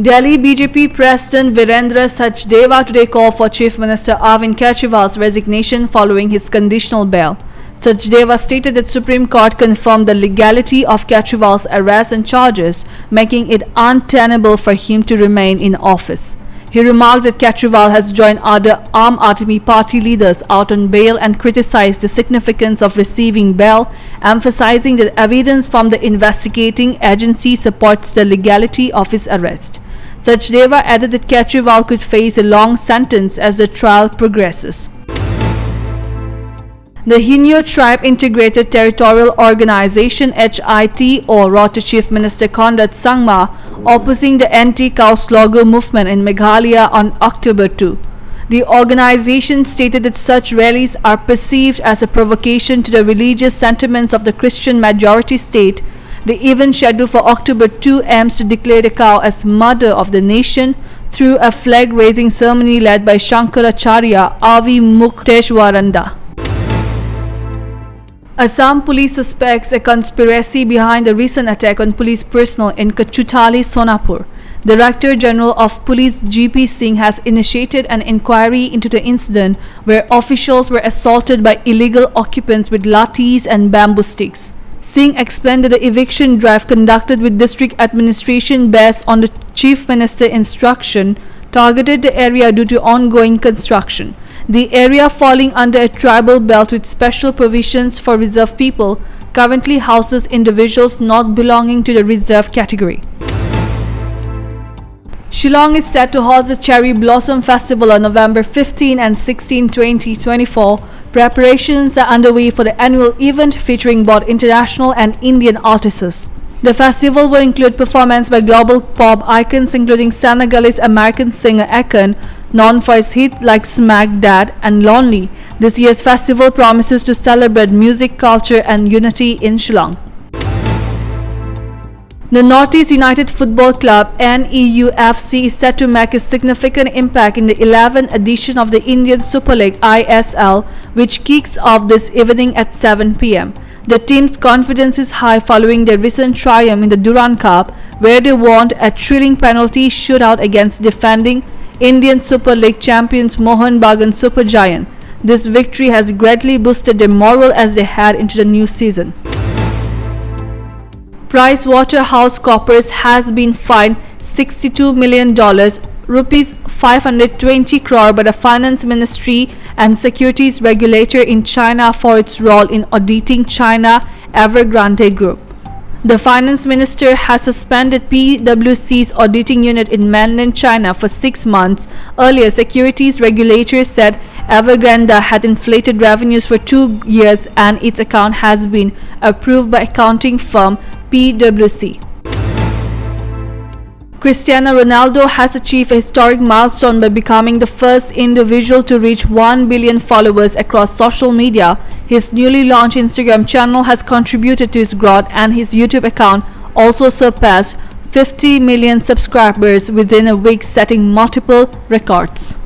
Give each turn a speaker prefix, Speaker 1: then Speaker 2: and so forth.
Speaker 1: Delhi BJP President Virendra Sachdeva today called for Chief Minister Arvind Kejriwal's resignation following his conditional bail. Sachdeva stated that Supreme Court confirmed the legality of Kejriwal's arrest and charges, making it untenable for him to remain in office. He remarked that Kejriwal has joined other Aam Aadmi Party leaders out on bail and criticized the significance of receiving bail, emphasizing that evidence from the investigating agency supports the legality of his arrest. Sachdeva added that Kejriwal could face a long sentence as the trial progresses. The Hinyo Tribe Integrated Territorial Organization HIT wrote to Chief Minister Conrad Sangma opposing the anti-cow slaughter movement in Meghalaya on October 2. The organization stated that such rallies are perceived as a provocation to the religious sentiments of the Christian majority state. The event scheduled for October 2 aims to declare the cow as mother of the nation through a flag-raising ceremony led by Shankaracharya Avi Mukteshwaranda. Assam police suspects a conspiracy behind the recent attack on police personnel in Kachutali, Sonapur. Director General of Police GP Singh has initiated an inquiry into the incident where officials were assaulted by illegal occupants with lathis and bamboo sticks. Singh explained that the eviction drive conducted with district administration based on the Chief Minister's instruction targeted the area due to ongoing construction. The area falling under a tribal belt with special provisions for reserved people currently houses individuals not belonging to the reserved category. Shillong is set to host the Cherry Blossom Festival on November 15 and 16, 2024. Preparations are underway for the annual event featuring both international and Indian artists. The festival will include performance by global pop icons including Senegalese American singer Akon, known for his hits like Smack That and Lonely. This year's festival promises to celebrate music, culture and unity in Shillong. The Northeast United Football Club NEUFC is set to make a significant impact in the 11th edition of the Indian Super League ISL, which kicks off this evening at 7 p.m. The team's confidence is high following their recent triumph in the Durand Cup, where they won a thrilling penalty shootout against defending Indian Super League champions Mohun Bagan Supergiant. This victory has greatly boosted their morale as they head into the new season. PricewaterhouseCoopers has been fined $62 million, rupees 520 crore by the Finance Ministry and Securities Regulator in China for its role in auditing China Evergrande Group. The Finance Minister has suspended PwC's auditing unit in mainland China for 6 months. Earlier, securities regulators said Evergrande had inflated revenues for 2 years and its account has been approved by accounting firm PwC. Cristiano Ronaldo has achieved a historic milestone by becoming the first individual to reach 1 billion followers across social media. His newly launched Instagram channel has contributed to his growth, and his YouTube account also surpassed 50 million subscribers within a week, setting multiple records.